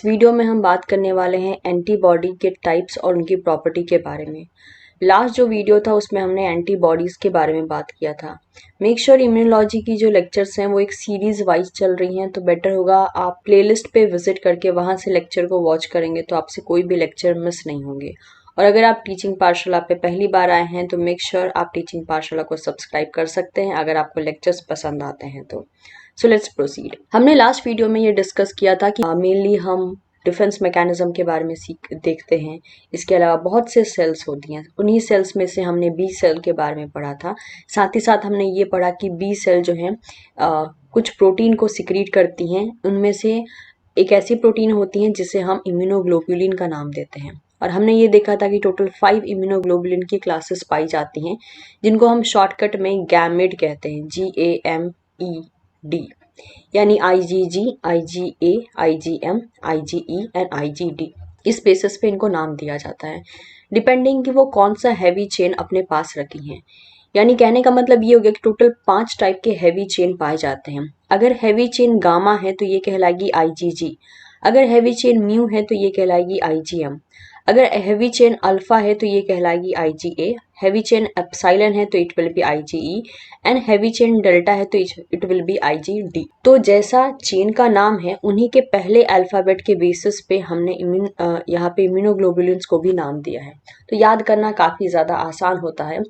इस वीडियो में हम बात करने वाले हैं एंटीबॉडी के टाइप्स और उनकी प्रॉपर्टी के बारे में। लास्ट जो वीडियो था उसमें हमने एंटीबॉडीज़ के बारे में बात किया था। मेक श्योर इम्यूनोलॉजी की जो लेक्चर्स हैं वो एक सीरीज़ वाइज चल रही हैं, तो बेटर होगा आप प्लेलिस्ट पे विजिट करके वहाँ से लेक्चर को वॉच करेंगे तो आपसे कोई भी लेक्चर मिस नहीं होंगे। और अगर आप टीचिंग पाठशाला पे पहली बार आए हैं तो मेक श्योर आप टीचिंग पाठशाला को सब्सक्राइब कर सकते हैं अगर आपको लेक्चर्स पसंद आते हैं तो। So let's proceed. हमने लास्ट वीडियो में ये डिस्कस किया था कि मेनली हम डिफेंस मैकेनिज्म के बारे में देखते हैं। इसके अलावा बहुत से सेल्स होती हैं, उन्हीं सेल्स में से हमने बी सेल के बारे में पढ़ा था। साथ ही साथ हमने ये पढ़ा कि बी सेल जो हैं कुछ प्रोटीन को सिक्रीट करती हैं। उनमें से एक ऐसी प्रोटीन होती हैं जिसे हम इम्यूनोग्लोबुलिन का नाम देते हैं। और हमने ये देखा था कि टोटल 5 इम्यूनोग्लोबुलिन की क्लासेस पाई जाती हैं, जिनको हम शॉर्टकट में गैमेड कहते हैं, GAMED, यानी IgG, IgA, IgM, IgE and IgD। इस बेसिस पे इनको नाम दिया जाता है डिपेंडिंग कि वो कौन सा हैवी चेन अपने पास रखी हैं। यानी कहने का मतलब ये हो गया कि टोटल 5 टाइप के हैवी चेन पाए जाते हैं। अगर हैवी चेन गामा है तो ये कहलाएगी IgG, अगर हैवी चेन म्यू है तो ये कहलाएगी IgM, अगर हैवी चेन अल्फा है तो ये कहलाएगी IgA, हैवी चेन एप्सिलॉन है तो it will be IgE and heavy chain delta है तो इट विल बी IgD। तो जैसा चेन का नाम है उन्हीं के पहले अल्फाबेट के बेसिस पे हमने यहाँ पे इम्यूनोग्लोबुलिन्स को भी नाम दिया है। तो याद करना काफ़ी ज़्यादा आसान होता है।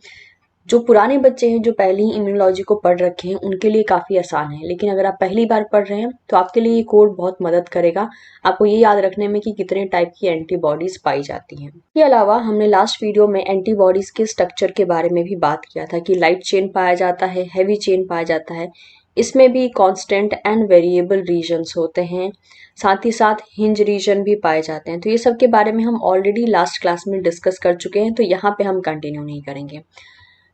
जो पुराने बच्चे हैं जो पहले ही इम्यूनोलॉजी को पढ़ रखे हैं उनके लिए काफ़ी आसान है, लेकिन अगर आप पहली बार पढ़ रहे हैं तो आपके लिए ये कोड बहुत मदद करेगा आपको ये याद रखने में कि कितने टाइप की एंटीबॉडीज़ पाई जाती हैं। इसके अलावा हमने लास्ट वीडियो में एंटीबॉडीज़ के स्ट्रक्चर के बारे में भी बात किया था कि लाइट चेन पाया जाता है, हैवी चेन पाया जाता है, इसमें भी कांस्टेंट एंड वेरिएबल रीजन्स होते हैं, साथ ही साथ हिंज रीजन भी पाए जाते हैं। तो ये सब के बारे में हम ऑलरेडी लास्ट क्लास में डिस्कस कर चुके हैं, तो यहाँ पे हम कंटिन्यू नहीं करेंगे।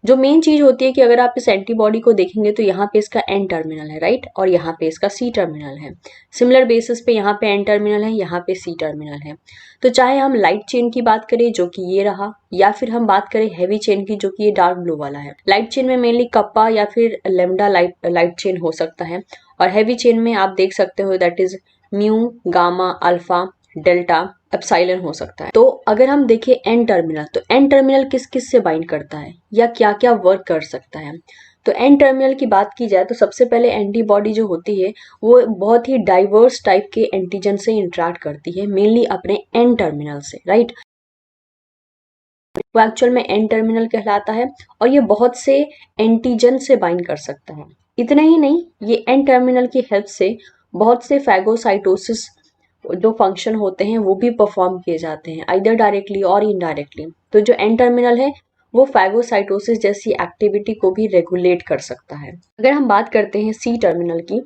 जो मेन चीज होती है कि अगर आप इस एंटीबॉडी को देखेंगे तो यहाँ पे इसका एन टर्मिनल है, राइट, और यहाँ पे इसका सी टर्मिनल है। सिमिलर बेसिस पे यहाँ पे एन टर्मिनल है, यहाँ पे सी टर्मिनल है। तो चाहे हम लाइट चेन की बात करें जो कि ये रहा, या फिर हम बात करें हैवी चेन की जो कि ये डार्क ब्लू वाला है। लाइट चेन में मेनली कप्पा या फिर लेमडा लाइट चेन हो सकता है, और हैवी चेन में आप देख सकते हो that is mu, gamma, alpha, delta, epsilon हो सकता है। तो अगर हम देखें एन टर्मिनल, तो एन टर्मिनल किस किस से बाइंड करता है या क्या क्या वर्क कर सकता है। तो एन टर्मिनल की बात की जाए तो सबसे पहले एंटीबॉडी जो होती है वो बहुत ही डाइवर्स टाइप के एंटीजन से इंटरेक्ट करती है, मेनली अपने एन टर्मिनल से, राइट। वो एक्चुअल में एन टर्मिनल कहलाता है और ये बहुत से एंटीजन से बाइंड कर सकता है। इतना ही नहीं, ये एन टर्मिनल की हेल्प से बहुत से फैगोसाइटोसिस जो फंक्शन होते हैं वो भी परफॉर्म किए जाते हैं, आइदर डायरेक्टली और इनडायरेक्टली। तो जो एन टर्मिनल है वो फैगोसाइटोसिस जैसी एक्टिविटी को भी रेगुलेट कर सकता है। अगर हम बात करते हैं सी टर्मिनल की,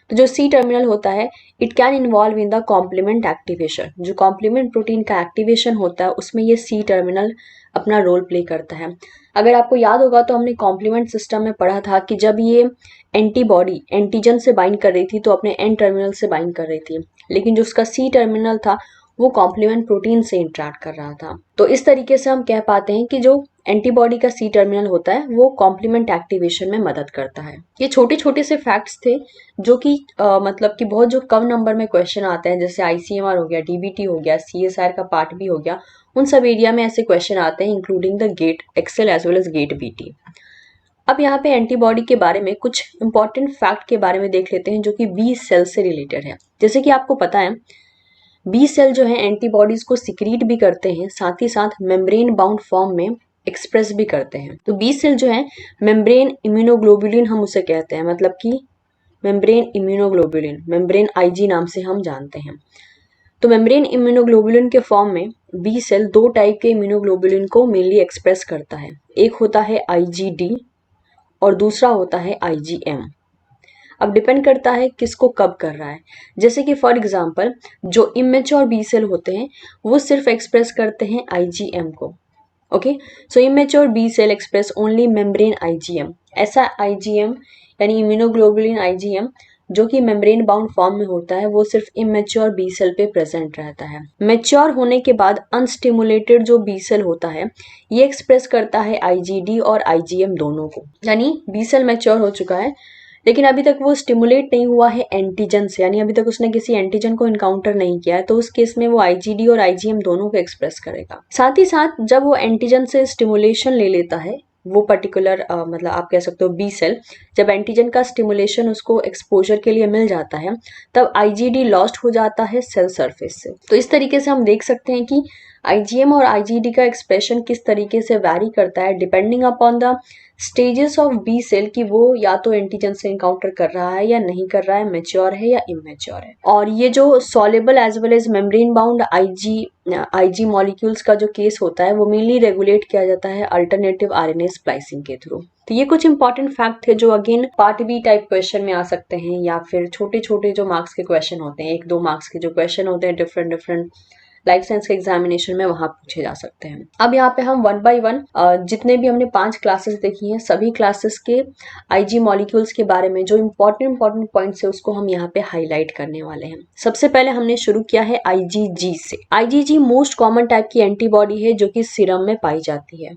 तो जो सी टर्मिनल होता है it can involve in the complement activation. जो कॉम्प्लीमेंट प्रोटीन का एक्टिवेशन होता है उसमें ये सी टर्मिनल अपना रोल प्ले करता है। अगर आपको याद होगा तो हमने कॉम्प्लीमेंट सिस्टम में पढ़ा था कि जब ये एंटीबॉडी एंटीजन से बाइंड कर रही थी तो अपने एन टर्मिनल से बाइंड कर रही थी, लेकिन जो उसका सी टर्मिनल था वो कॉम्प्लीमेंट प्रोटीन से इंटरेक्ट कर रहा था। तो इस तरीके से हम कह पाते हैं कि जो एंटीबॉडी का सी टर्मिनल होता है वो कॉम्प्लीमेंट एक्टिवेशन में मदद करता है। ये छोटे छोटे से फैक्ट्स थे जो कि मतलब कि बहुत जो कम नंबर में क्वेश्चन आते हैं, जैसे ICMR हो गया, DBT हो गया, CSIR का पार्ट भी हो गया, उन सब एरिया में ऐसे क्वेश्चन आते हैं including the gate XL as well as gate BT। अब यहाँ पे एंटीबॉडी के बारे में कुछ इंपॉर्टेंट फैक्ट के बारे में देख लेते हैं जो कि बी सेल से रिलेटेड है। जैसे कि आपको पता है बी सेल जो है एंटीबॉडीज को सिक्रीट भी करते हैं, साथ ही साथ मेम्ब्रेन बाउंड फॉर्म में एक्सप्रेस भी करते हैं। तो बी सेल जो है मेम्ब्रेन इम्यूनोग्लोबुलिन हम उसे कहते हैं, मतलब कि मेम्ब्रेन इम्यूनोग्लोबुलिन, मेम्ब्रेन IG नाम से हम जानते हैं। तो मेम्ब्रेन इम्यूनोग्लोबुलिन के फॉर्म में बी सेल 2 टाइप के इम्यूनोग्लोबुलिन को मेनली एक्सप्रेस करता है। एक होता है IgD और दूसरा होता है IgM। अब डिपेंड करता है किसको कब कर रहा है। जैसे कि फॉर एग्जांपल जो इमेच्योर बी सेल होते हैं वो सिर्फ एक्सप्रेस करते हैं IgM को। Okay, so immature B cell express only membrane IgM। ऐसा IgM यानी इम्यूनोग्लोबुलिन IgM जो कि मेम्ब्रेन बाउंड फॉर्म में होता है वो सिर्फ इमेच्योर बी सेल पे प्रेजेंट रहता है। मैच्योर होने के बाद अनस्टिमुलेटेड जो बी सेल होता है ये एक्सप्रेस करता है IgD और IgM दोनों को। यानी बी सेल मैच्योर हो चुका है लेकिन अभी तक वो स्टिमुलेट नहीं हुआ है एंटीजन से, यानी अभी तक उसने किसी एंटीजन को इनकाउंटर नहीं किया है, तो उस केस में वो आईजीडी और आईजीएम दोनों को एक्सप्रेस करेगा। साथ ही साथ जब वो एंटीजन से स्टिमुलेशन ले लेता है वो पर्टिकुलर मतलब आप कह सकते हो बी सेल, जब एंटीजन का स्टिमुलेशन उसको एक्सपोजर के लिए मिल जाता है तब आईजीडी लॉस्ट हो जाता है सेल सरफेस से। तो इस तरीके से हम देख सकते हैं कि आईजीएम और आईजीडी का एक्सप्रेशन किस तरीके से वैरी करता है depending upon the stages of B cell, कि वो या तो एंटीजन से इनकाउंटर कर रहा है या नहीं कर रहा है, मैच्योर है या इमेच्योर है। और ये जो soluble as well as membrane bound Ig molecules का जो केस होता है वो मेनली रेगुलेट किया जाता है अल्टरनेटिव आरएनए स्प्लाइसिंग के थ्रू। तो ये कुछ इंपॉर्टेंट फैक्ट थे जो again part B type question में आ सकते हैं, या फिर छोटे छोटे जो मार्क्स के क्वेश्चन होते हैं, 1-2 मार्क्स के जो क्वेश्चन होते हैं डिफरेंट लाइफ साइंस के एग्जामिनेशन में वहां पूछे जा सकते हैं। अब यहाँ पे हम 1 बाय 1 जितने भी हमने 5 क्लासेस देखी हैं सभी क्लासेस के आईजी मॉलिक्यूल्स के बारे में जो इंपॉर्टेंट पॉइंट्स है उसको हम यहाँ पे हाईलाइट करने वाले हैं। सबसे पहले हमने शुरू किया है आईजीजी से। आईजीजी मोस्ट कॉमन टाइप की एंटीबॉडी है जो कि सीरम में पाई जाती है।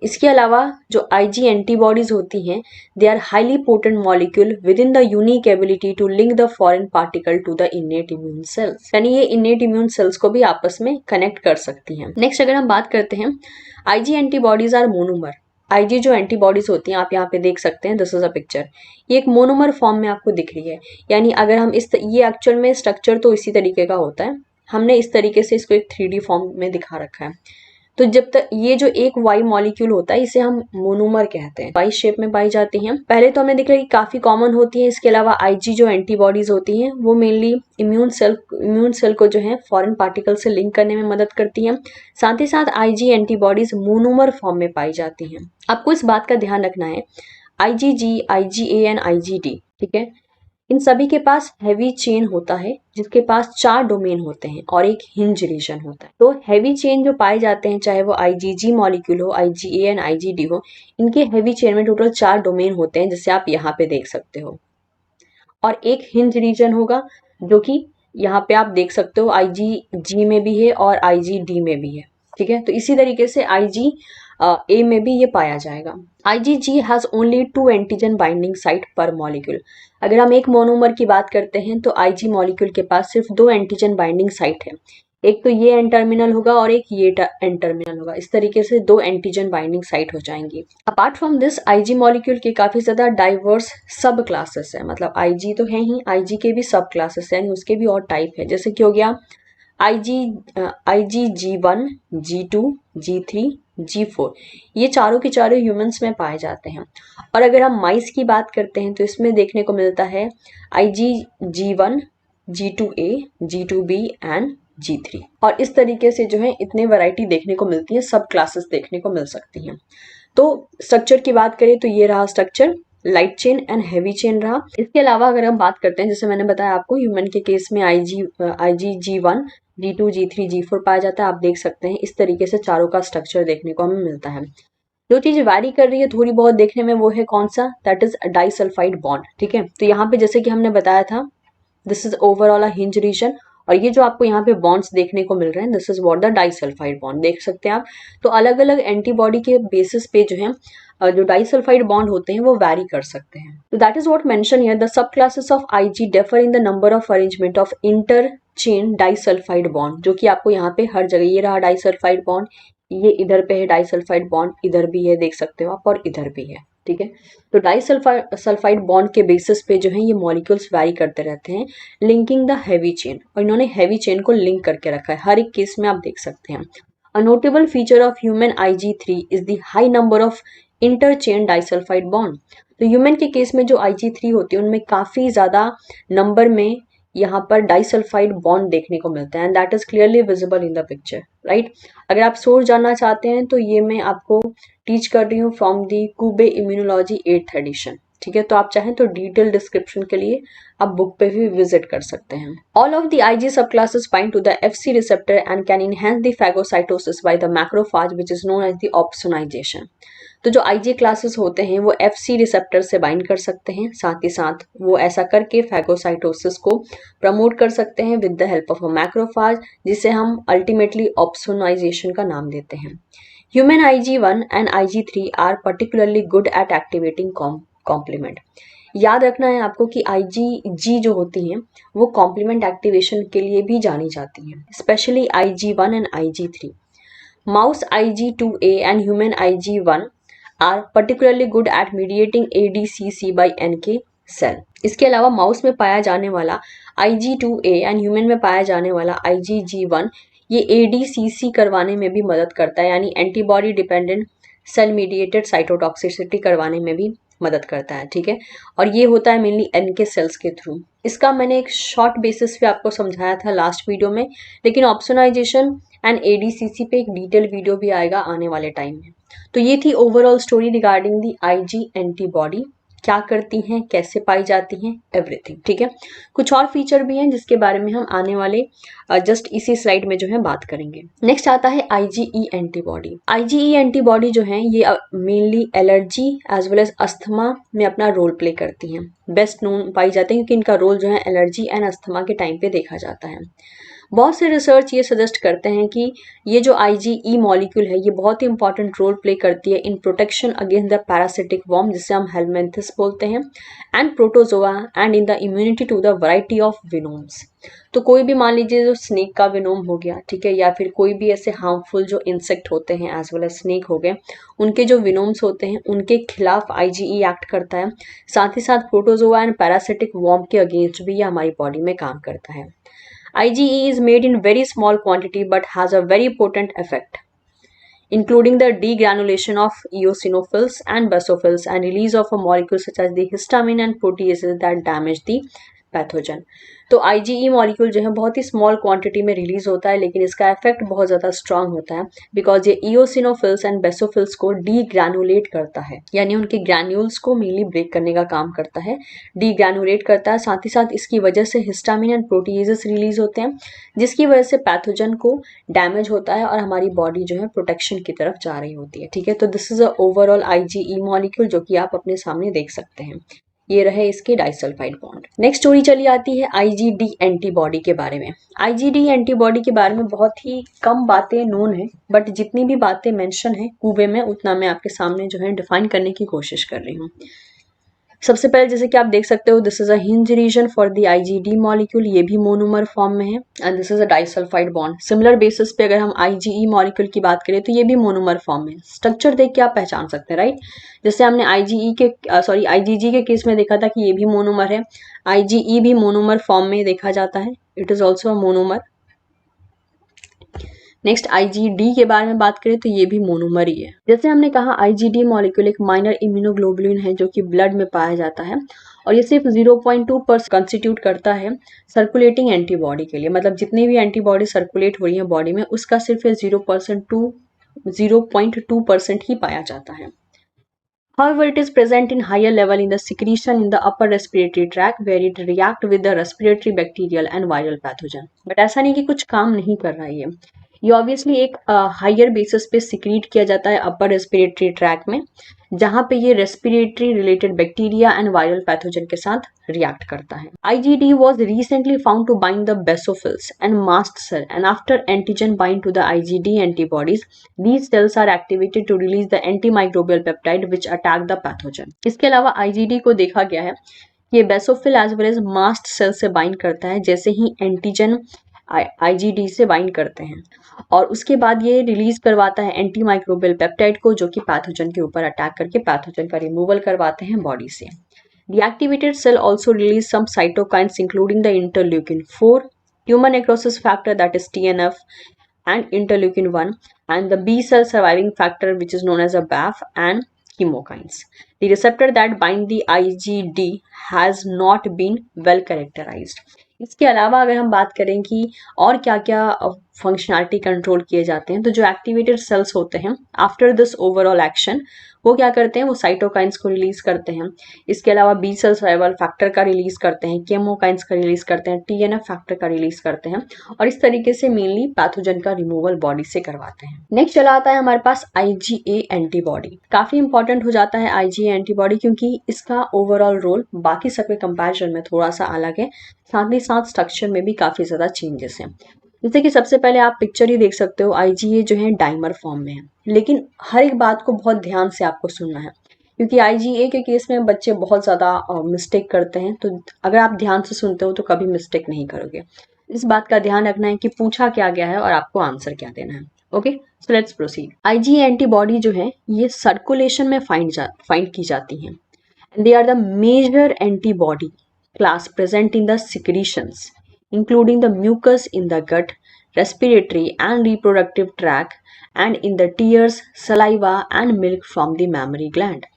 इसके अलावा जो आईजी एंटीबॉडीज होती हैं they are highly potent molecule with in the unique ability to link the foreign particle to the innate immune cells, यानी ये इनेट इम्यून सेल्स को भी आपस में कनेक्ट कर सकती हैं। नेक्स्ट अगर हम बात करते हैं Ig antibodies are monomer. Ig जो एंटीबॉडीज होती हैं आप यहाँ पे देख सकते हैं, दिस इज अ पिक्चर, ये एक मोनोमर फॉर्म में आपको दिख रही है, यानी अगर हम ये एक्चुअल में स्ट्रक्चर तो इसी तरीके का होता है, हमने इस तरीके से इसको एक 3D फॉर्म में दिखा रखा है। तो जब तक ये जो एक वाई मॉलिक्यूल होता है इसे हम मोनोमर कहते हैं, वाई शेप में पाई जाती हैं। पहले तो हमें दिख रहा है कि काफी कॉमन होती है। इसके अलावा आईजी जो एंटीबॉडीज होती हैं वो मेनली इम्यून सेल को जो है फॉरेन पार्टिकल से लिंक करने में मदद करती हैं। साथ ही साथ आईजी एंटीबॉडीज मोनोमर फॉर्म में पाई जाती हैं। आपको इस बात का ध्यान रखना है आईजीजी, आईजीए एंड आईजीडी, ठीक है, इन सभी के पास हैवी चेन होता है जिसके पास 4 डोमेन होते हैं और एक हिंज रीजन होता है। तो हैवी चेन जो पाए जाते हैं चाहे वो आईजीजी मॉलिक्यूल हो, आईजीए एंड आईजीडी हो, इनके हैवी चेन में टोटल 4 डोमेन होते हैं जिसे आप यहाँ पे देख सकते हो। और एक हिंज रीजन होगा जो कि यहाँ पे आप देख सकते हो आईजीजी में भी है और आईजीडी में भी है, ठीक है। तो इसी तरीके से आईजी ए में भी ये पाया जाएगा। IgG has only 2 antigen binding site पर मॉलिक्यूल। अगर हम एक मोनोमर की बात करते हैं तो IG मॉलिक्यूल के पास सिर्फ 2 एंटीजन बाइंडिंग साइट है, एक तो ये एन टर्मिनल होगा और एक ये एन टर्मिनल होगा। इस तरीके से 2 एंटीजन बाइंडिंग साइट हो जाएंगी। Apart from this IG molecule के काफी ज्यादा डाइवर्स सब क्लासेस है, मतलब IG तो है ही, IG के भी सब क्लासेस है, उसके भी और टाइप है, जैसे कि हो गया IgG1, G2, G3, G4, ये चारों के चारों ह्यूमंस में पाए जाते हैं। और अगर हम माइस की बात करते हैं तो इसमें देखने को मिलता है IgG1, G2A, G2B and G3। और इस तरीके से जो है इतने वैरायटी देखने को मिलती है, सब क्लासेस देखने को मिल सकती हैं। तो स्ट्रक्चर की बात करें तो ये रहा structure, light chain and heavy chain रहा। इसके अलावा अगर हम बात करते हैं, जैसे मैंने बताया आपको ह्यूमन के केस में IgG1, G2, G3, G4 पाया जाता है। आप देख सकते हैं इस तरीके से चारों का स्ट्रक्चर देखने को हमें मिलता है। जो चीज वैरी कर रही है थोड़ी बहुत देखने में वो है कौन सा, दैट इज डाइसल्फाइड बॉन्ड, ठीक है। तो यहाँ पे जैसे कि हमने बताया था this is overall a hinge region, और ये जो आपको यहाँ पे बॉन्ड्स देखने को मिल रहे हैं this is what the disulphide bond, देख सकते हैं आप। तो अलग अलग एंटीबॉडी के बेसिस पे जो है जो डाइसल्फाइड बॉन्ड होते हैं वो वैरी कर सकते हैं। तो that is what mention here, the sub classes of IG differ in the number of arrangement of inter chain disulphide bond, जो कि आपको यहाँ पे हर जगह, ये रहा डाइसल्फाइड बॉन्ड, ये इधर पे है डाइसल्फाइड बॉन्ड, इधर भी है देख सकते हो आप, और इधर भी है, ठीक है। तो डाइसल्फाइड बॉन्ड के बेसिस पे जो है ये मॉलिक्यूल्स वैरी करते रहते हैं, लिंकिंग द हैवी चेन, और इन्होंने हैवी चेन को लिंक करके रखा है हर एक केस में, आप देख सकते हैं। A notable feature of human IG3 is the high number of interchain disulfide bond। तो ह्यूमन के केस में जो IG3 होती है उनमें काफी ज्यादा नंबर में यहाँ पर डाइसल्फाइड बॉन्ड देखने को मिलता है, and that is clearly visible in the picture, right. अगर आप सोर्स जानना चाहते हैं तो ये मैं आपको टीच कर रही हूँ from the Kuby immunology 8th edition, ठीक है। तो आप चाहें तो डिटेल डिस्क्रिप्शन के लिए आप बुक पे भी विजिट कर सकते हैं। All of the IG sub classes bind to the FC receptor and can enhance the phagocytosis by the macrophage which is known as the opsonization. तो जो IG क्लासेस होते हैं वो FC रिसेप्टर से बाइंड कर सकते हैं, साथ ही साथ वो ऐसा करके फैगोसाइटोसिस को प्रमोट कर सकते हैं with the help of a macrophage, जिसे हम अल्टीमेटली ऑप्सोनाइजेशन का नाम देते हैं। Human IG1 and IG3 are particularly good at activating complement। याद रखना है आपको कि IgG जो होती हैं वो कॉम्प्लीमेंट एक्टिवेशन के लिए भी जानी जाती हैं, specially IG1 and IG3. Mouse IG2A and human IG1 are particularly good at mediating ADCC by NK cell. इसके अलावा माउस में पाया जाने वाला IG2A एंड ह्यूमन में पाया जाने वाला IgG1 ये ADCC करवाने में भी मदद करता है, यानी antibody dependent cell mediated cytotoxicity करवाने में भी मदद करता है, ठीक है। और ये होता है मेनली NK सेल्स के थ्रू। इसका मैंने एक शॉर्ट बेसिस पे आपको समझाया था लास्ट वीडियो में, लेकिन ऑप्सोनाइजेशन एंड ADCC पे एक डिटेल वीडियो भी आएगा आने वाले टाइम में। तो ये थी overall story regarding the IG antibody, क्या करती हैं, कैसे पाई जाती हैं, एवरीथिंग, ठीक है। कुछ और फीचर भी हैं जिसके बारे में हम आने वाले जस्ट इसी स्लाइड में जो है बात करेंगे। नेक्स्ट आता है IgE एंटीबॉडी। IgE एंटीबॉडी जो है ये mainly allergy as well as asthma में अपना रोल प्ले करती हैं। बेस्ट नोन पाई जाते हैं क्योंकि इनका रोल जो है एलर्जी एंड अस्थमा के टाइम पे देखा जाता है। बहुत से रिसर्च ये सजेस्ट करते हैं कि ये जो IgE मॉलिक्यूल है ये बहुत ही इंपॉर्टेंट रोल प्ले करती है in protection against the parasitic worm, जिसे हम हेलमिंथस बोलते हैं, and protozoa, and in the immunity to the variety of venoms. तो कोई भी मान लीजिए जो स्नेक का विनोम हो गया, ठीक है, या फिर कोई भी ऐसे हार्मफुल जो इंसेक्ट होते हैं एज वेल एज स्नेक हो गए, उनके जो विनोम्स होते हैं उनके खिलाफ IgE एक्ट करता है। साथ ही साथ प्रोटोजोआ एंड पैरासिटिक वर्म के अगेंस्ट भी ये हमारी बॉडी में काम करता है। IgE is made in very small quantity but has a very potent effect, including the degranulation of eosinophils and basophils and release of a molecule such as the histamine and proteases that damage the pathogen. तो IgE molecule जो है बहुत ही small quantity में release होता है, लेकिन इसका effect बहुत ज़्यादा स्ट्रांग होता है बिकॉज ये इओसिनोफिल्स एंड बेसोफिल्स को डीग्रैनुलेट करता है, यानी उनके ग्रैन्यूल्स को मेनली ब्रेक करने का काम करता है, डीग्रैनुलेट करता है। साथ ही साथ इसकी वजह से हिस्टामिन एंड प्रोटीजेस रिलीज होते हैं, जिसकी वजह से पैथोजन को डैमेज होता है और हमारी बॉडी जो है प्रोटेक्शन की तरफ जा रही होती है, ठीक है। तो this is a overall IgE molecule जो कि आप अपने सामने देख सकते हैं। ये रहे इसके डाइसल्फाइड बॉन्ड। नेक्स्ट स्टोरी चली आती है IgD एंटीबॉडी के बारे में। IgD एंटीबॉडी के बारे में बहुत ही कम बातें नोन है, बट जितनी भी बातें मेंशन है कुबे में उतना मैं आपके सामने जो है डिफाइन करने की कोशिश कर रही हूँ। सबसे पहले जैसे कि आप देख सकते हो, this is a hinge region for the IgD molecule, ये भी मोनोमर फॉर्म में है, and this is a disulphide bond. Similar basis पे अगर हम IgE मॉलिक्यूल की बात करें तो ये भी मोनोमर फॉर्म में। स्ट्रक्चर देख के आप पहचान सकते हैं, राइट। जैसे हमने IgG के केस में देखा था कि ये भी मोनोमर है, IgE भी मोनोमर फॉर्म में देखा जाता है, it is also a monomer. Next IgD के बारे में बात करें तो ये भी मोनोमर ही है। जैसे हमने कहा IgD मॉलिक्यूल एक माइनर इम्यूनोग्लोबुलिन है जो कि ब्लड में पाया जाता है, और ये सिर्फ 0.2% कंस्टिट्यूट करता है सर्कुलेटिंग एंटीबॉडी के लिए। मतलब जितनी भी एंटीबॉडी सर्कुलेट हो रही है बॉडी में उसका सिर्फ 0.2% ही पाया जाता है। However, it is present in higher level in the secretion in the upper respiratory tract where it react with the respiratory bacterial and viral pathogen. But ऐसा नहीं कि कुछ काम नहीं कर रहा है ये ऑब्वियसली एक हायर बेसिस पे सिक्रीट किया जाता है अपर रेस्पिरेटरी ट्रैक में, जहां पे ये respiratory related bacteria and viral pathogen के साथ रिएक्ट करता है। IgD was recently found to bind the basophils and mast cell, and after antigen bind to the IgD antibodies, these cells are activated to release the antimicrobial peptide which attack the pathogen. इसके अलावा IgD को देखा गया है ये basophil as well as mast cell से bind करता है जैसे ही एंटीजन IgD से बाइंड करते हैं, और उसके बाद ये रिलीज करवाता है एंटी माइक्रोबियल पेप्टाइड को जो कि पैथोजन के ऊपर अटैक करके पैथोजन का रिमूवल करवाते हैं बॉडी से। Deactivated cell also release some cytokines including the interleukin-4, tumor necrosis factor that is TNF, and interleukin-1, and the B cell surviving factor which is known as a BAF, and chemokines. The receptor that bind the IgD has not been well characterized. इसके अलावा अगर हम बात करें कि और क्या क्या फंक्शनैलिटी कंट्रोल किए जाते हैं, तो जो एक्टिवेटेड सेल्स होते हैं आफ्टर दिस ओवरऑल एक्शन वो क्या करते हैं, वो साइटोकाइंस को रिलीज करते हैं। इसके अलावा बी सेल सर्वाइवल फैक्टर का रिलीज करते हैं, केमोकाइंस का रिलीज करते हैं, TNF फैक्टर का रिलीज करते हैं, और इस तरीके से मेनली पैथोजन का रिमूवल बॉडी से करवाते हैं। नेक्स्ट चला आता है हमारे पास IgA एंटीबॉडी। काफी इंपॉर्टेंट हो जाता है IgA एंटीबॉडी क्योंकि इसका ओवरऑल रोल बाकी सब के कंपैरिजन में थोड़ा सा अलग है, साथ ही साथ स्ट्रक्चर में भी काफी ज्यादा चेंजेस हैं। जैसे कि सबसे पहले आप पिक्चर ही देख सकते हो, IgA जो है डाइमर फॉर्म में है, लेकिन हर एक बात को बहुत ध्यान से आपको सुनना है। क्योंकि IgA के केस में बच्चे बहुत ज़्यादा मिस्टेक करते हैं, तो अगर आप ध्यान से सुनते हो तो कभी मिस्टेक नहीं करोगे। इस बात का ध्यान रखना है कि पूछा क्या गया है और आपको आंसर क्या देना है। Okay, so let's proceed. IgA antibody जो है ये सर्कुलेशन में फाइंड की जाती हैं। They are the major antibody class present in the secretions, including the mucus in the gut, respiratory and reproductive tract, and in the tears, saliva, and milk from the mammary gland.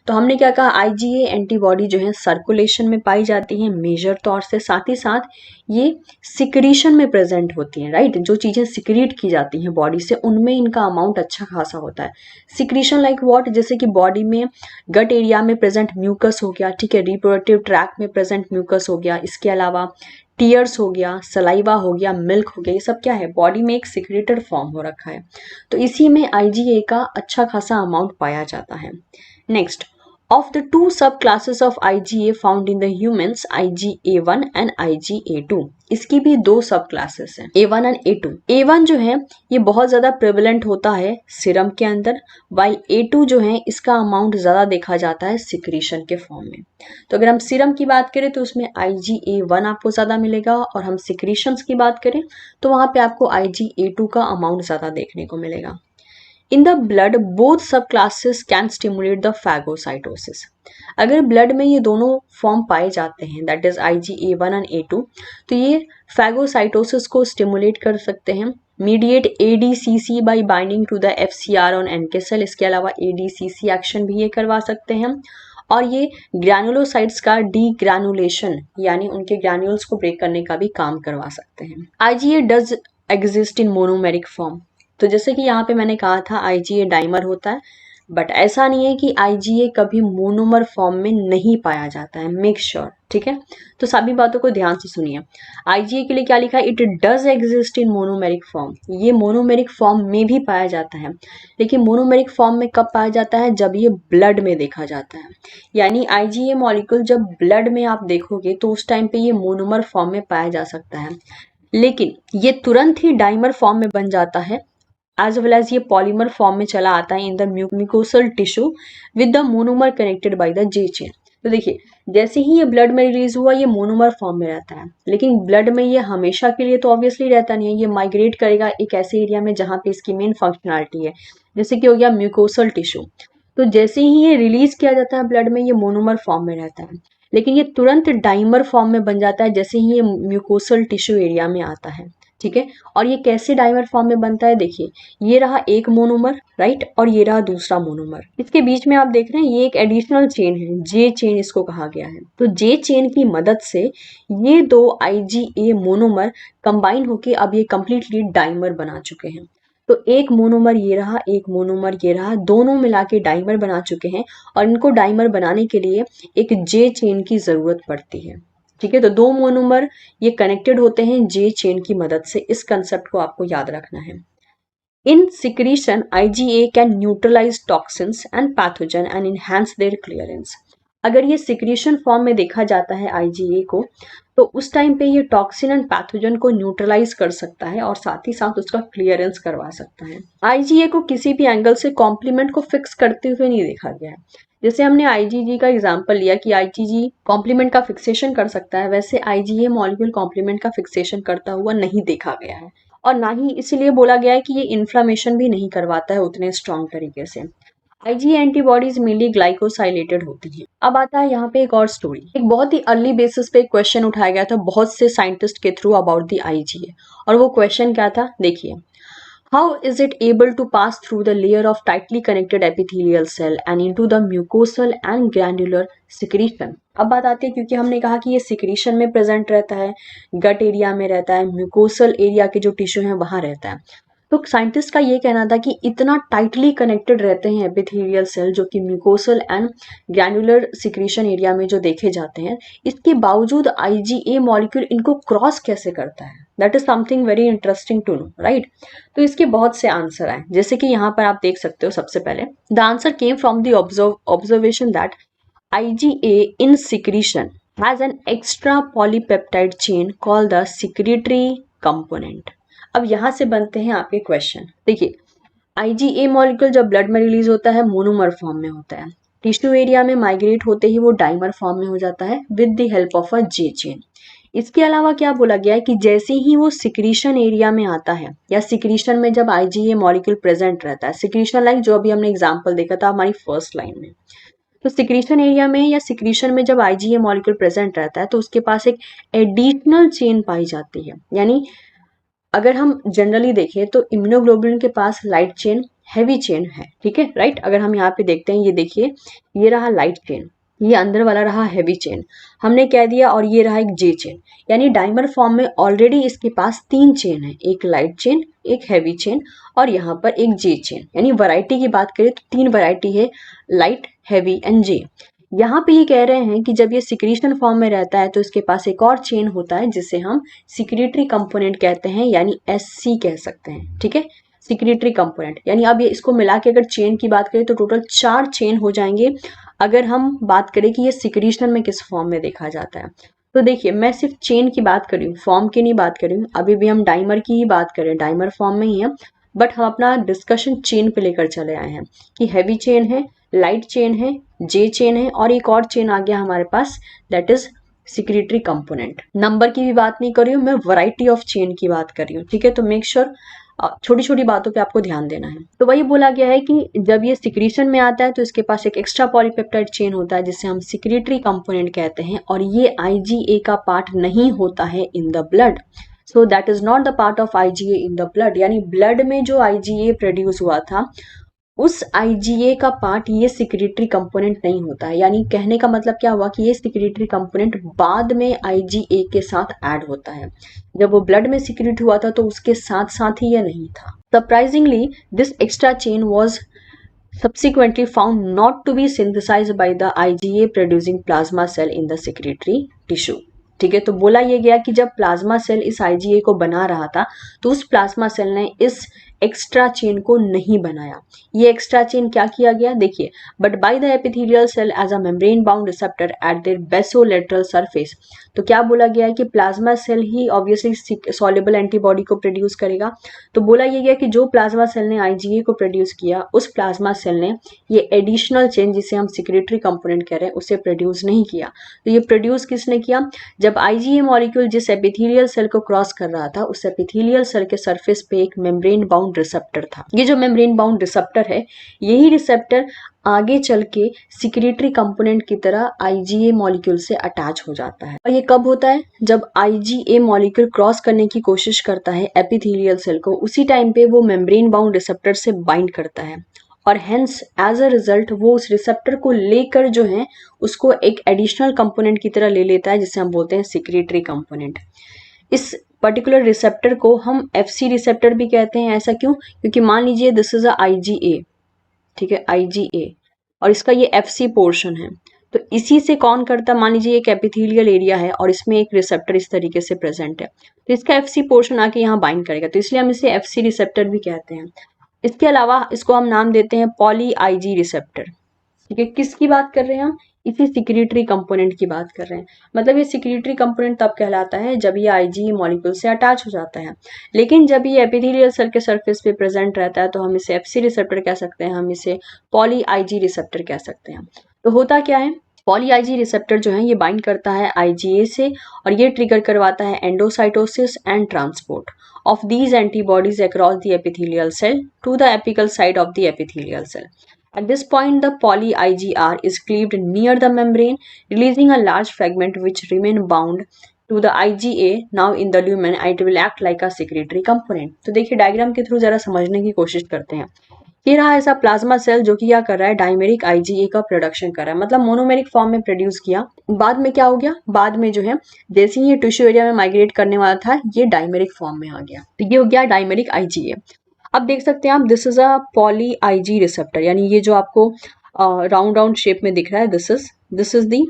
तो हमने क्या कहा, IgA antibody जो है circulation में पाई जाती है major तौर से, साथ ही साथ ये सिक्रीशन में प्रेजेंट होती हैं, राइट। जो चीज़ें सिक्रीट की जाती हैं बॉडी से उनमें इनका अमाउंट अच्छा खासा होता है। सिक्रीशन लाइक व्हाट, जैसे कि बॉडी में गट एरिया में प्रेजेंट म्यूकस हो गया, ठीक है, रिप्रोडक्टिव ट्रैक्ट में प्रेजेंट म्यूकस हो गया, इसके अलावा टीयर्स हो गया, सलाइवा हो गया, मिल्क हो गया, ये सब क्या है, बॉडी में एक सिक्रेटेड फॉर्म हो रखा है। तो इसी में IgA का अच्छा खासा अमाउंट पाया जाता है। Next, of the two subclasses of IgA found in the humans, IgA1 and IgA2, इसकी भी दो सब क्लासेस हैं, A1 and A2। A1 जो है ये बहुत ज़्यादा प्रेवलेंट होता है सीरम के अंदर, वाई A2 जो है इसका अमाउंट ज़्यादा देखा जाता है सिक्रीशन के फॉर्म में। तो अगर हम सीरम की बात करें तो उसमें IgA1 आपको ज़्यादा मिलेगा, और हम सिक्रीशंस की बात करें तो वहाँ पे आपको IgA2 का अमाउंट ज़्यादा देखने को मिलेगा। In the blood, both subclasses can stimulate the phagocytosis. अगर ब्लड में ये दोनों फॉर्म पाए जाते हैं, that is IgA1 and A2, तो ये फैगोसाइटोसिस को स्टिमुलेट कर सकते हैं, mediate ADCC by binding to the FCR on NK cell. इसके अलावा ADCC एक्शन भी ये करवा सकते हैं, और ये ग्रैनुलोसाइट्स का डीग्रैनुलेशन यानी उनके ग्रैन्यूल्स को ब्रेक करने का भी काम करवा सकते हैं। IgA does exist in monomeric form. तो जैसे कि यहाँ पे मैंने कहा था IgA डाइमर होता है, बट ऐसा नहीं है कि IgA कभी मोनोमर फॉर्म में नहीं पाया जाता है, मेक श्योर, ठीक है। तो सभी बातों को ध्यान से सुनिए। IgA के लिए क्या लिखा है, it does exist in monomeric form. ये मोनोमेरिक फॉर्म में भी पाया जाता है, लेकिन मोनोमेरिक फॉर्म में कब पाया जाता है, जब ये ब्लड में देखा जाता है। यानी IgA मॉलिक्यूल जब ब्लड में आप देखोगे तो उस टाइम पे ये मोनोमर फॉर्म में पाया जा सकता है, लेकिन ये तुरंत ही डाइमर फॉर्म में बन जाता है, एज वेल एज ये पॉलीमर फॉर्म में चला आता है in the mucosal tissue with the monomer connected by the J chain. तो देखिए, जैसे ही ये ब्लड में रिलीज हुआ ये मोनोमर फॉर्म में रहता है, लेकिन ब्लड में ये हमेशा के लिए तो ऑब्वियसली रहता नहीं है, ये माइग्रेट करेगा एक ऐसे एरिया में जहाँ पे इसकी मेन फंक्शनैलिटी है, जैसे कि हो गया म्यूकोसल टिश्यू। तो जैसे ही ये रिलीज किया जाता है ब्लड में ये मोनोमर फॉर्म में रहता है, लेकिन ये तुरंत डाइमर फॉर्म में बन जाता है जैसे ही ये म्यूकोसल टिश्यू एरिया में आता है, ठीक है। और ये कैसे डाइमर फॉर्म में बनता है, देखिए ये रहा एक मोनोमर, राइट, और ये रहा दूसरा मोनोमर। इसके बीच में आप देख रहे हैं ये एक एडिशनल चेन है, J चेन इसको कहा गया है। तो J चेन की मदद से ये दो IgA मोनोमर कंबाइन होके अब ये कंप्लीटली डाइमर बना चुके हैं। तो एक मोनोमर ये रहा, एक मोनोमर ये रहा, दोनों मिला के डाइमर बना चुके हैं, और इनको डाइमर बनाने के लिए एक J चेन की जरूरत पड़ती है, ठीक है। तो दो मोनोमर ये कनेक्टेड होते हैं J चेन की मदद से, इस कंसेप्ट को आपको याद रखना है। In secretion IgA can neutralise toxins and pathogen and enhance their clearance. अगर ये सिक्रीशन फॉर्म में देखा जाता है IgA को, तो उस टाइम पे ये टॉक्सिन एंड पैथोजन को न्यूट्रलाइज कर सकता है और साथ ही साथ उसका क्लियरेंस करवा सकता है। IgA को किसी भी एंगल से कॉम्प्लीमेंट को फिक्स करते हुए नहीं देखा गया है। जैसे हमने IgG का एग्जांपल लिया कि IgG कॉम्प्लीमेंट का फिक्सेशन कर सकता है, वैसे IgA मॉलिक्यूल कॉम्प्लीमेंट का फिक्सेशन करता हुआ नहीं देखा गया है, और ना ही इसीलिए बोला गया है कि ये इन्फ्लामेशन भी नहीं करवाता है उतने स्ट्रॉन्ग तरीके से। IgA एंटीबॉडीज मेनली ग्लाइकोसाइलेटेड होती हैं। अब आता है यहाँ पे एक और स्टोरी। एक बहुत ही अर्ली बेसिस पे एक क्वेश्चन उठाया गया था बहुत से साइंटिस्ट के थ्रू अबाउट द IgA, और वो क्वेश्चन क्या था, देखिए, how is it able to pass through the layer of tightly connected epithelial cell and into the mucosal and granular secretion? अब बात आती है, क्योंकि हमने कहा कि ये सिक्रीशन में प्रेजेंट रहता है, गट एरिया में रहता है, म्यूकोसल एरिया के जो टिश्यू हैं वहां रहता है। तो साइंटिस्ट का ये कहना था कि इतना टाइटली कनेक्टेड रहते हैं एपिथेलियल सेल जो कि mucosal and granular secretion area में जो देखे जाते हैं, इसके बावजूद IgA मॉलिक्यूल इनको क्रॉस कैसे करता है, that is something very interesting to know, right. तो इसके बहुत से आंसर आए, जैसे कि यहाँ पर आप देख सकते हो। सबसे पहले the answer came from the observation that IgA in secretion has an extra polypeptide chain called the secretory component. अब यहाँ से बनते हैं आपके क्वेश्चन। देखिए, IgA मॉलिक्यूल जब ब्लड में रिलीज होता है मोनोमर फॉर्म में होता है, टिश्यू एरिया में माइग्रेट होते ही वो डाइमर फॉर्म में हो जाता है with the help of a J chain. इसके अलावा क्या बोला गया है कि जैसे ही वो सिक्रीशन एरिया में आता है या सिक्रीशन में जब आईजीए मॉलिक्यूल प्रेजेंट रहता है, सिक्रीशन लाइक जो अभी हमने एग्जांपल देखा था हमारी फर्स्ट लाइन में, तो सिक्रीशन एरिया में या सिक्रीशन में जब आईजीए मॉलिक्यूल प्रेजेंट रहता है तो उसके पास एक एडिशनल चेन पाई जाती है। यानी अगर हम जनरली देखें तो इम्यूनोग्लोबुलिन के पास लाइट चेन, हैवी चेन है, ठीक है, राइट। अगर हम यहाँ पे देखते हैं, ये देखिए, ये रहा लाइट चेन, ये अंदर वाला रहा हैवी चेन, हमने कह दिया, और ये रहा एक जे चेन। यानी डाइमर फॉर्म में ऑलरेडी इसके पास 3 चेन है, एक लाइट चेन, एक हैवी चेन और यहाँ पर एक जे चेन। यानी वैरायटी की बात करें तो 3 वैरायटी है, लाइट, हैवी एंड जे। यहाँ पे ये कह रहे हैं कि जब ये सिक्रीशन फॉर्म में रहता है तो इसके पास एक और चेन होता है जिसे हम सिक्रीटरी कंपोनेंट कहते हैं, यानी एससी कह सकते हैं, ठीक है, सिक्रीटरी कंपोनेंट। यानी अब ये इसको मिला के अगर चेन की बात करें तो टोटल 4 चेन हो जाएंगे अगर हम बात करें कि ये सिक्रीशन में किस फॉर्म में देखा जाता है। तो देखिए, मैं सिर्फ चेन की बात कर रही हूँ, फॉर्म की नहीं बात कर रही हूँ, अभी भी हम डाइमर की ही बात करें, डाइमर फॉर्म में ही है, बट हम अपना डिस्कशन चेन पे लेकर चले आए हैं कि हैवी चेन है, लाइट चेन है, जे चेन है और एक और चेन आ गया हमारे पास, that is secretory component. Number की भी बात नहीं कर रही हूँ मैं, वैरायटी ऑफ चेन की बात कर रही हूँ, ठीक है। तो मेक श्योर छोटी छोटी बातों पे आपको ध्यान देना है। तो वही बोला गया है कि जब ये सिक्रीशन में आता है तो इसके पास एक एक्स्ट्रा पॉलीपेप्टाइड चेन होता है जिसे हम सिक्रीटरी कंपोनेंट कहते हैं, और ये आईजीए का पार्ट नहीं होता है इन the blood. So that is not the part of IgA in the blood. यानी ब्लड में जो आईजीए प्रोड्यूस हुआ था उस आईजीए का पार्ट ये सिक्रीटरी कंपोनेंट नहीं होता है। यानी कहने का मतलब क्या हुआ कि ये सिक्रीटरी कंपोनेंट बाद में आईजीए के साथ ऐड होता है, जब वो ब्लड में सिक्रीट हुआ था तो उसके साथ साथ ही ये नहीं था। Surprisingly this extra chain was subsequently found not to be synthesized by the IgA producing plasma cell in the secretory tissue। ठीक है, तो बोला ये गया कि जब प्लाज्मा सेल इस IgA को बना रहा था तो उस प्लाज्मा सेल ने इस एक्स्ट्रा चेन को नहीं बनाया। ये एक्स्ट्रा चेन क्या किया गया, देखिए, but by the epithelial cell as a membrane bound receptor eight there बेसोलेटरल surface. तो क्या बोला गया है कि प्लाज्मा सेल ही ऑब्वियसली सॉल्युबल एंटीबॉडी को प्रोड्यूस करेगा। तो बोला ये गया कि जो प्लाज्मा सेल ने आईजीए को प्रोड्यूस किया उस प्लाज्मा सेल ने ये एडिशनल चेन जिसे हम सिक्रेटरी कंपोनेंट कह रहे हैं उसे प्रोड्यूस नहीं किया। तो ये प्रोड्यूस किसने किया, जब आईजीए मॉलिक्यूल जिस एपिथेलियल सेल को क्रॉस कर रहा था उस एपिथेलियल सेल के सरफेस पे एक मेम्ब्रेन बाउंड रिसेप्टर था। ये जो मेम्ब्रेन बाउंड रिसेप्टर है, यही रिसेप्टर आगे चल के सिक्रेटरी कंपोनेंट की तरह आईजीए मॉलिक्यूल से अटैच हो जाता है। और ये कब होता है, जब आईजीए मॉलिक्यूल क्रॉस करने की कोशिश करता है एपिथेलियल सेल को, उसी टाइम पे वो मेम्ब्रेन बाउंड रिसेप्टर से बाइंड करता है और हेंस एज अ रिजल्ट वो उस रिसेप्टर को लेकर जो है उसको एक एडिशनल कंपोनेंट की तरह ले लेता है जिसे हम बोलते हैं सिक्रेटरी कंपोनेंट। इस पर्टिकुलर रिसेप्टर को हम एफसी रिसेप्टर भी कहते हैं। ऐसा क्यों, क्योंकि मान लीजिए दिस इज अ आईजीए, ठीक है, आईजीए, और इसका ये एफसी पोर्शन है, तो इसी से कौन करता, मान लीजिए एक एपिथेलियल एरिया है और इसमें एक रिसेप्टर इस तरीके से प्रेजेंट है, तो इसका एफसी पोर्शन आके यहाँ बाइंड करेगा, तो इसलिए हम इसे एफसी रिसेप्टर भी कहते हैं। इसके अलावा इसको हम नाम देते हैं पॉली आईजी रिसेप्टर। ठीक है, किसकी बात कर रहे हैं हम, इसी सिक्रेटरी कंपोनेंट की बात कर रहे हैं। मतलब ये सिक्रेटरी कंपोनेंट तब कहलाता है जब ये आईजी मॉलिक्यूल से अटैच हो जाता है, लेकिन जब ये एपिथेलियल सेल के सरफेस पे प्रेजेंट रहता है तो हम इसे एफसी रिसेप्टर कह सकते हैं, हम इसे पॉली आईजी रिसेप्टर कह सकते हैं। तो होता क्या है, पॉली आईजी रिसेप्टर जो है ये बाइंड करता है आईजीए से और ये ट्रिगर करवाता है endocytosis and transport of these antibodies across the epithelial cell to the apical side of the epithelial cell. At this point, the poly-IgR is cleaved near the membrane, releasing a large fragment which remain bound to the IgA. Now in the lumen, it will act like a secretory component. तो देखिए diagram के through जरा समझने की कोशिश करते हैं। ये रहा ऐसा प्लाज्मा सेल जो कि क्या कर रहा है, डायमेरिक आईजीए का प्रोडक्शन कर रहा है, मतलब मोनोमेरिक फॉर्म में प्रोड्यूस किया। बाद में क्या हो गया, बाद में जो है जैसे ही ये टिश्यू एरिया में माइग्रेट करने वाला था ये डायमेरिक फॉर्म में आ गया, तो ये हो गया डायमेरिक आईजीए। अब देख सकते हैं आप, this is a poly IG receptor, यानी ये जो आपको राउंड राउंड शेप में दिख रहा है, this is the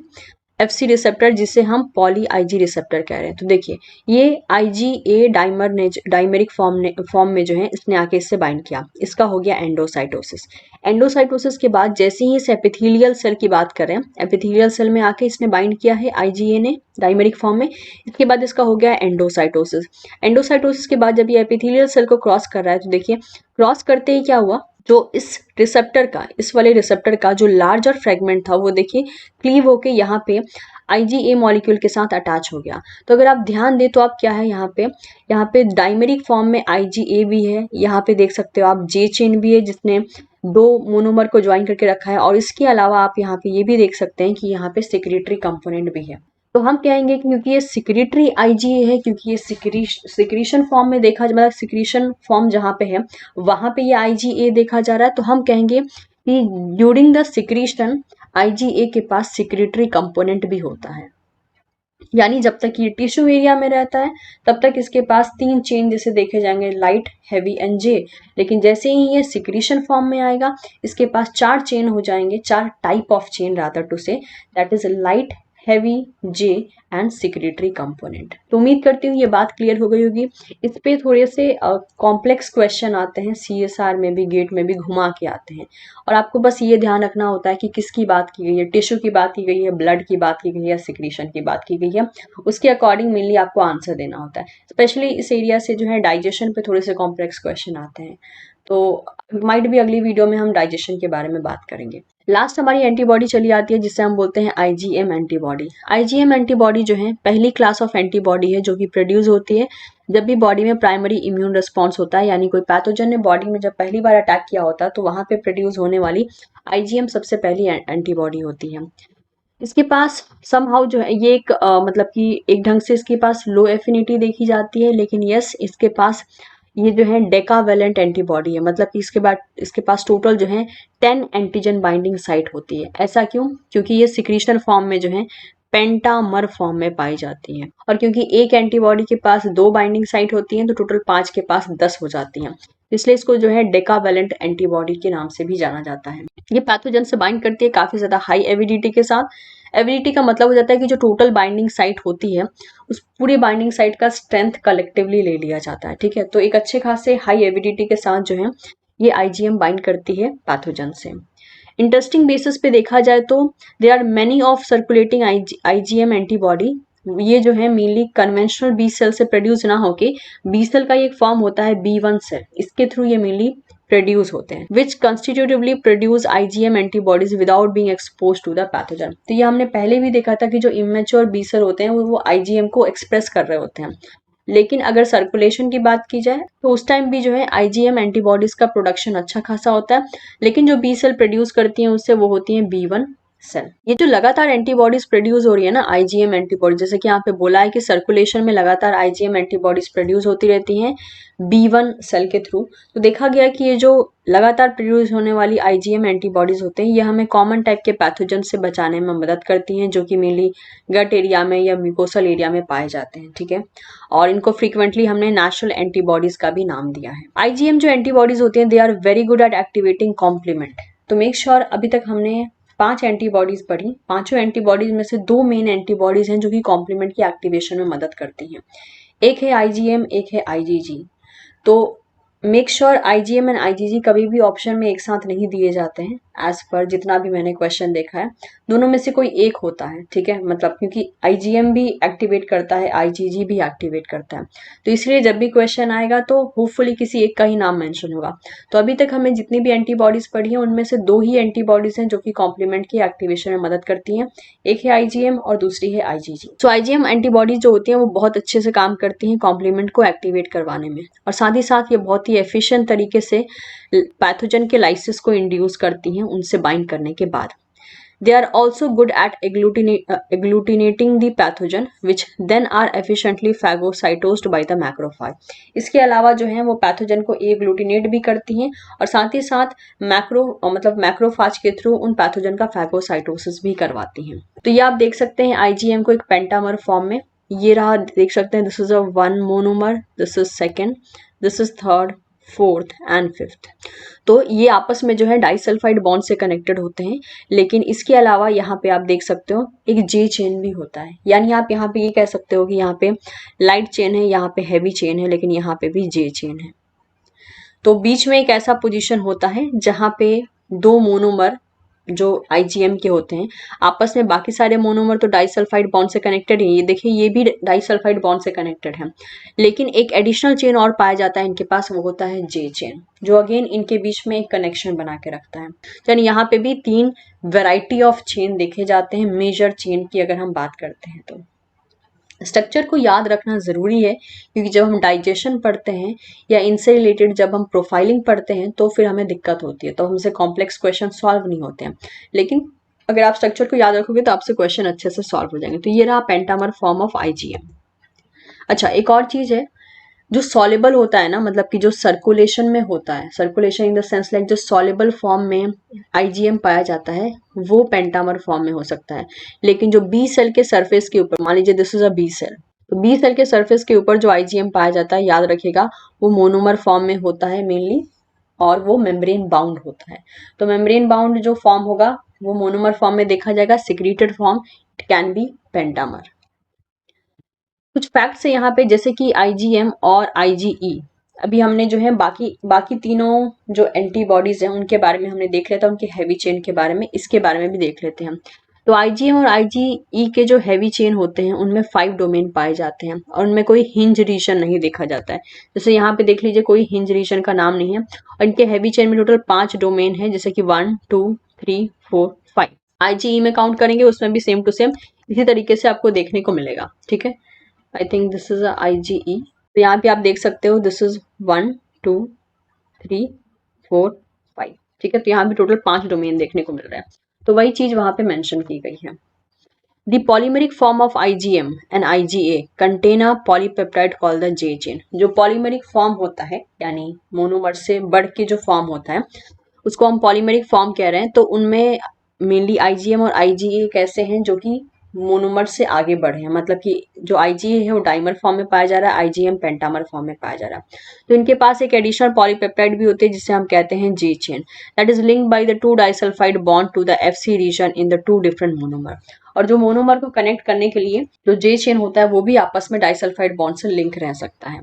FC receptor जिसे हम पॉली आईजी रिसेप्टर कह रहे हैं। तो देखिए ये आईजीए डाइमर ने डाइमेरिक फॉर्म में जो है इसने आके इससे बाइंड किया, इसका हो गया एंडोसाइटोसिस। एंडोसाइटोसिस के बाद जैसे ही इस एपिथेलियल सेल की बात करें, एपिथेलियल सेल में आके इसने बाइंड किया है आईजीए ने डाइमेरिक फॉर्म में, इसके बाद इसका हो गया एंडोसाइटोसिस। एंडोसाइटोसिस के बाद जब ये एपिथेलियल सेल को क्रॉस कर रहा है तो देखिए क्रॉस करते ही क्या हुआ, जो इस वाले रिसेप्टर का जो लार्जर फ्रेगमेंट था वो देखिए क्लीव होके यहाँ पे IgA मॉलिक्यूल के साथ अटैच हो गया। तो अगर आप ध्यान दें तो आप क्या है यहाँ पे डाइमेरिक फॉर्म में IgA भी है, यहाँ पे देख सकते हो आप J चेन भी है जिसने 2 मोनोमर को ज्वाइन करके रखा है, और इसके अलावा आप यहाँ पे ये भी देख सकते हैं कि यहाँ पे सेक्रेटरी कंपोनेंट भी है। तो हम कहेंगे कि क्योंकि ये सिक्रेटरी IgA है, क्योंकि ये सिक्रीशन फॉर्म में देखा, मतलब सिक्रीशन फॉर्म जहाँ पे है वहां पे ये IgA देखा जा रहा है, तो हम कहेंगे कि ड्यूरिंग द सिक्रीशन IgA के पास सिक्रेटरी कंपोनेंट भी होता है। यानी जब तक ये टिश्यू एरिया में रहता है तब तक इसके पास 3 चेन जैसे देखे जाएंगे, लाइट, हैवी एंड जे। लेकिन जैसे ही ये सिक्रीशन फॉर्म में आएगा इसके पास 4 चेन हो जाएंगे, 4 type of chain rather to say, that is light, heavy, J and secretory component. तो उम्मीद करती हूँ ये बात क्लियर हो गई होगी। इस पे थोड़े से कॉम्प्लेक्स क्वेश्चन आते हैं, CSR में भी, गेट में भी घुमा के आते हैं, और आपको बस ये ध्यान रखना होता है कि किसकी बात की गई है, टिश्यू की बात की गई है, ब्लड की बात की गई है, सिक्रीशन की बात की गई है, उसके अकॉर्डिंग मेनली आपको आंसर देना होता है। स्पेशली इस एरिया से जो है डाइजेशन पे थोड़े से कॉम्प्लेक्स क्वेश्चन आते हैं, तो माइट भी अगली वीडियो में हम डाइजेशन के बारे में बात करेंगे। लास्ट हमारी एंटीबॉडी चली आती है जिससे हम बोलते हैं IgM एंटीबॉडी। IgM एंटीबॉडी जो है पहली क्लास ऑफ एंटीबॉडी है जो कि प्रोड्यूस होती है जब भी बॉडी में प्राइमरी इम्यून रिस्पॉन्स होता है, यानी कोई पैथोजन ने बॉडी में जब पहली बार अटैक किया होता है तो वहां पे प्रोड्यूस होने वाली IgM सबसे पहली एंटीबॉडी होती है। इसके पास समहाउ जो है ये एक मतलब कि एक ढंग से इसके पास लो एफिनिटी देखी जाती है, लेकिन यस इसके पास ये जो है डेकावेलेंट एंटीबॉडी है, मतलब कि इसके पास टोटल जो है 10 एंटीजन बाइंडिंग साइट होती है। ऐसा क्यों? क्योंकि ये सिक्रीशन फॉर्म में जो है पेंटामर फॉर्म में पाई जाती है, और क्योंकि एक एंटीबॉडी के पास 2 बाइंडिंग साइट होती हैं तो टोटल 5 के पास 10 हो जाती हैं, इसलिए इसको जो है डेकावेलेंट एंटीबॉडी के नाम से भी जाना जाता है। ये पैथोजन से बाइंड करती है काफी ज्यादा हाई एविडिटी के साथ। एविडिटी का मतलब हो जाता है कि जो टोटल बाइंडिंग साइट होती है उस पूरी बाइंडिंग साइट का स्ट्रेंथ कलेक्टिवली ले लिया जाता है, ठीक है। तो एक अच्छे खासे हाई एविडिटी के साथ जो है ये IgM बाइंड करती है पैथोजन से। इंटरेस्टिंग बेसिस पे देखा जाए तो there are many of circulating IgM antibody. ये जो है मेनली कन्वेंशनल बी सेल से प्रोड्यूस ना होके बी सेल का एक फॉर्म होता है B1 सेल, इसके थ्रू ये मेनली प्रोड्यूस होते हैं, which constitutively produce IgM antibodies without being expose to the pathogen. तो ये हमने पहले भी देखा था कि जो इमेच्योर बी सेल होते हैं वो IgM को एक्सप्रेस कर रहे होते हैं, लेकिन अगर सर्कुलेशन की बात की जाए तो उस टाइम भी जो है IgM एंटीबॉडीज का प्रोडक्शन अच्छा खासा होता है, लेकिन जो बी सेल प्रोड्यूस करती हैं उससे वो होती हैं B1 सेल। ये जो लगातार एंटीबॉडीज प्रोड्यूस हो रही है ना IgM एंटीबॉडी, जैसे कि यहाँ पे बोला है कि सर्कुलेशन में लगातार IgM एंटीबॉडीज प्रोड्यूस होती रहती हैं B1 सेल के थ्रू, तो देखा गया कि ये जो लगातार प्रोड्यूस होने वाली IgM एंटीबॉडीज होते हैं ये हमें कॉमन टाइप के पैथोजन से बचाने में मदद करती हैं, जो कि मेनली गट एरिया में या म्यूकोसल एरिया में पाए जाते हैं, ठीक है। और इनको फ्रीक्वेंटली हमने नेचुरल एंटीबॉडीज का भी नाम दिया है। IgM जो एंटीबॉडीज होती हैं they are very good at activating complement. तो मेक श्योर अभी तक हमने 5 एंटीबॉडीज पढ़ी, 5 एंटीबॉडीज में से 2 मेन एंटीबॉडीज हैं जो कि कॉम्प्लीमेंट की एक्टिवेशन में मदद करती हैं। एक है IgM, एक है IgG। तो make sure IgM and IgG कभी भी ऑप्शन में एक साथ नहीं दिए जाते हैं, एज पर जितना भी मैंने क्वेश्चन देखा है दोनों में से कोई एक होता है, ठीक है। मतलब क्योंकि IgM भी एक्टिवेट करता है, IgG भी एक्टिवेट करता है, तो इसलिए जब भी क्वेश्चन आएगा तो होपफुली किसी एक का ही नाम मेंशन होगा। तो अभी तक हमें जितनी भी एंटीबॉडीज पढ़ी हैं उनमें से 2 ही एंटीबॉडीज हैं जो कि कॉम्प्लीमेंट की एक्टिवेशन में मदद करती हैं, एक है IgM और दूसरी है IgG। तो IgM एंटीबॉडीज जो होती हैं वो बहुत अच्छे से काम करती हैं कॉम्प्लीमेंट को एक्टिवेट करवाने में, और साथ ही साथ ये बहुत ही एफिशिएंट तरीके से पैथोजन के लाइसिस को इंड्यूस करती हैं उनसे बाइंड करने के बाद। They are also good at agglutinating the pathogen, which then are efficiently phagocytosed by the macrophage। इसके अलावा जो है वो पैथोजन को एग्लूटिनेट भी करती हैं और साथ ही साथ मैक्रोफाज के थ्रू उन पैथोजन का फैगोसाइटोसिस भी करवाती हैं। तो ये आप देख सकते हैं IgM को एक पेंटामर फॉर्म में, ये रहा, देख सकते हैं, this is a 1 monomer, this is second, this is third, 4th and 5th। तो ये आपस में जो है डाइसल्फाइड बॉन्ड से कनेक्टेड होते हैं, लेकिन इसके अलावा यहाँ पे आप देख सकते हो एक J चेन भी होता है, यानी आप यहाँ पे ये कह सकते हो कि यहाँ पे लाइट चेन है, यहाँ पे हैवी चेन है, लेकिन यहाँ पे भी J चेन है। तो बीच में एक ऐसा पोजीशन होता है जहाँ पे 2 मोनोमर जो IgM के होते हैं आपस में, बाकी सारे मोनोमर तो डाइसल्फाइड बॉन्ड से कनेक्टेड है, ये देखिए ये भी डाइसल्फाइड बॉन्ड से कनेक्टेड है, लेकिन एक एडिशनल चेन और पाया जाता है इनके पास, वो होता है J चेन, जो अगेन इनके बीच में एक कनेक्शन बना के रखता है। यानी यहाँ पे भी 3 वैरायटी ऑफ चेन देखे जाते हैं मेजर चेन की अगर हम बात करते हैं तो। स्ट्रक्चर को याद रखना ज़रूरी है, क्योंकि जब हम डाइजेशन पढ़ते हैं या इनसे रिलेटेड जब हम प्रोफाइलिंग पढ़ते हैं तो फिर हमें दिक्कत होती है, तो हमसे कॉम्प्लेक्स क्वेश्चन सॉल्व नहीं होते हैं, लेकिन अगर आप स्ट्रक्चर को याद रखोगे तो आपसे क्वेश्चन अच्छे से सॉल्व हो जाएंगे। तो ये रहा पेंटामर फॉर्म ऑफ IgM। अच्छा, एक और चीज़ है, जो सॉल्युबल होता है ना, मतलब कि जो सर्कुलेशन में होता है, circulation in the sense like जो सॉल्युबल फॉर्म में IgM पाया जाता है वो पेंटामर फॉर्म में हो सकता है, लेकिन जो बी सेल के सरफेस के ऊपर, मान लीजिए this is a B cell, तो बी सेल के सरफेस के ऊपर जो IgM पाया जाता है, याद रखिएगा वो मोनोमर फॉर्म में होता है मेनली, और वो मेम्ब्रेन बाउंड होता है। तो मेम्ब्रेन बाउंड जो फॉर्म होगा वो मोनोमर फॉर्म में देखा जाएगा, secreted form it can be pentamer. कुछ फैक्ट्स है यहाँ पे, जैसे कि IgM और IgE, अभी हमने जो है बाकी तीनों जो एंटीबॉडीज हैं उनके बारे में हमने देख लिया था, उनके हैवी चेन के बारे में, इसके बारे में भी देख लेते हैं। तो IgM और IgE के जो हैवी चेन होते हैं उनमें 5 डोमेन पाए जाते हैं, और उनमें कोई हिंज रीजन नहीं देखा जाता है। जैसे यहाँ पे देख लीजिए कोई हिंज रीजन का नाम नहीं है, और इनके हैवी चेन में टोटल 5 डोमेन है, जैसे कि 1 2 3 4 5। IgE में काउंट करेंगे उसमें भी सेम टू सेम इसी तरीके से आपको देखने को मिलेगा, ठीक है। I think this is IgE। तो यहाँ पे आप देख सकते हो दिस इज 1 2 3 4 5, ठीक है। तो यहाँ पे टोटल 5 डोमेन देखने को मिल रहा है, तो वही चीज वहां पे मेंशन की गई है। The polymeric form of IgM and IgA contain a polypeptide called the J chain। जो polymeric form होता है, यानी मोनोमर से बढ़ के जो फॉर्म होता है उसको हम polymeric form कह रहे हैं। तो उनमें मेनली IgM और IgA कैसे हैं, जो कि मोनोमर से आगे बढ़े हैं, मतलब कि जो IgA है वो डाइमर फॉर्म में पाया जा रहा है, IgM पेंटामर फॉर्म में पाया जा रहा है। तो इनके पास एक एडिशनल पॉलीपेप्टाइड भी होते हैं जिसे हम कहते हैं J chain, that is linked by the 2 disulphide bond to the FC region in the 2 different monomer. और जो मोनोमर को कनेक्ट करने के लिए जो J चेन होता है वो भी आपस में डाइसल्फाइड बॉन्ड से लिंक रह सकता है।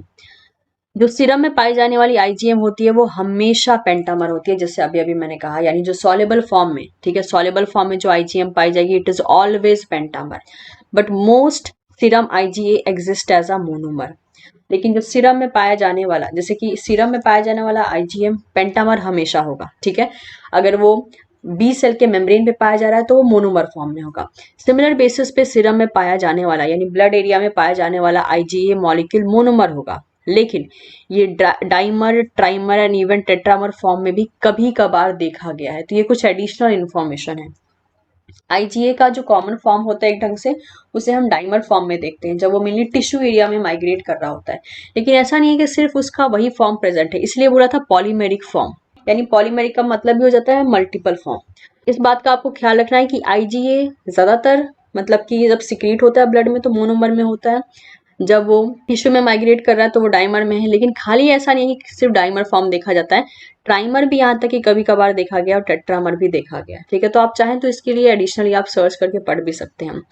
जो सीरम में पाई जाने वाली IgM होती है वो हमेशा पेंटामर होती है, जैसे अभी अभी मैंने कहा, यानी जो सॉल्युबल फॉर्म में, ठीक है, सॉल्युबल फॉर्म में जो IgM पाई जाएगी it is always pentamer, but most serum IgA exist as a monomer. लेकिन जो सीरम में पाया जाने वाला, जैसे कि सीरम में पाया जाने वाला IgM पेंटामर हमेशा होगा, ठीक है। अगर वो बी सेल के मेम्ब्रेन पे पाया जा रहा है तो वो मोनोमर फॉर्म में होगा। सिमिलर बेसिस पे सीरम में पाया जाने वाला, यानी ब्लड एरिया में पाया जाने वाला IgA मॉलिक्यूल मोनोमर होगा, लेकिन ये dimer, trimer and even tetramer form में भी कभी कभार देखा गया है। तो ये कुछ एडिशनल इंफॉर्मेशन है। IgA का जो कॉमन फॉर्म होता है एक ढंग से, उसे हम डाइमर फॉर्म में देखते हैं जब वो मेनली टिश्यू एरिया में माइग्रेट कर रहा होता है, लेकिन ऐसा नहीं है कि सिर्फ उसका वही फॉर्म प्रेजेंट है, इसलिए बोला था पॉलीमेरिक फॉर्म, यानी पॉलीमेरिक का मतलब भी हो जाता है मल्टीपल फॉर्म। इस बात का आपको ख्याल रखना है कि IgA ज्यादातर, मतलब कि जब सिक्रीट होता है ब्लड में तो मोनोमर में होता है, जब वो टिश्यू में माइग्रेट कर रहा है तो वो डाइमर में है। लेकिन खाली ऐसा नहीं है कि सिर्फ डाइमर फॉर्म देखा जाता है, ट्राइमर भी यहाँ तक कि कभी कभार देखा गया और टेट्रामर भी देखा गया, ठीक है। तो आप चाहें तो इसके लिए एडिशनली आप सर्च करके पढ़ भी सकते हैं।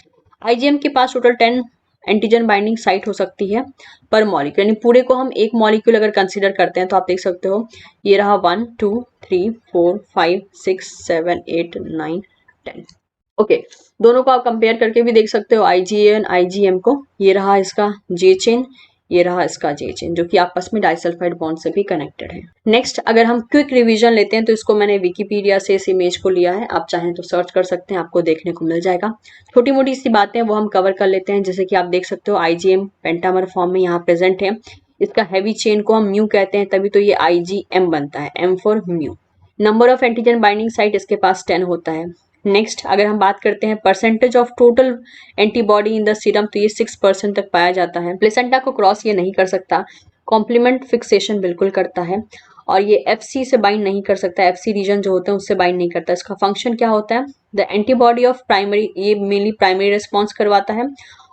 IgM के पास टोटल 10 एंटीजन बाइंडिंग साइट हो सकती है पर मॉलिक्यूल, यानी पूरे को हम एक मॉलिक्यूल अगर कंसीडर करते हैं तो आप देख सकते हो ये रहा 1 2 3 4 5 6 7 8 9 10, ओके। दोनों को आप कंपेयर करके भी देख सकते हो IgA और IgM को। ये रहा इसका J चेन, ये रहा इसका J चेन, जो कि आपस में डाइसल्फाइड बॉन्ड से भी कनेक्टेड है। नेक्स्ट अगर हम क्विक रिवीजन लेते हैं तो इसको मैंने विकिपीडिया से इस इमेज को लिया है, आप चाहें तो सर्च कर सकते हैं, आपको देखने को मिल जाएगा। छोटी मोटी सी बातें वो हम कवर कर लेते हैं, जैसे कि आप देख सकते हो IgM पेंटामर फॉर्म में यहाँ प्रेजेंट है, इसका हैवी चेन को हम म्यू कहते हैं, तभी तो ये IgM बनता है, M for mu. Number of antigen binding site इसके पास 10 होता है। नेक्स्ट अगर हम बात करते हैं percentage of total antibody in the serum, तो ये 6% तक पाया जाता है। प्लेसेंटा को क्रॉस ये नहीं कर सकता, कॉम्प्लीमेंट फिक्सेशन बिल्कुल करता है, और ये FC से बाइंड नहीं कर सकता, FC रीजन जो होते हैं उससे बाइंड नहीं करता। इसका फंक्शन क्या होता है, द एंटीबॉडी ऑफ प्राइमरी, ये मेनली प्राइमरी रिस्पॉन्स करवाता है,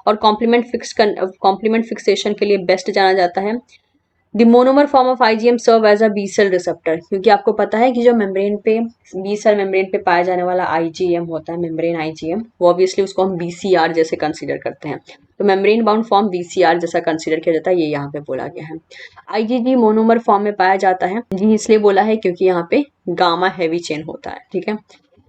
और कॉम्प्लीमेंट फिक्सेशन के लिए बेस्ट जाना जाता है। The monomer form of IgM serve as a B cell receptor, क्योंकि आपको पता है कि जो मेम्ब्रेन पे, बी सेल मेम्ब्रेन पे पाया जाने वाला IgM होता है, मेम्ब्रेन IgM, वो ऑब्वियसली उसको हम BCR जैसे कंसीडर करते हैं, तो मेम्ब्रेन बाउंड फॉर्म BCR जैसा कंसीडर किया जाता है, ये यहाँ पे बोला गया है। IgG मोनोमर फॉर्म में पाया जाता है, जी इसलिए बोला है क्योंकि यहाँ पे गामा हैवी चेन होता है, ठीक है।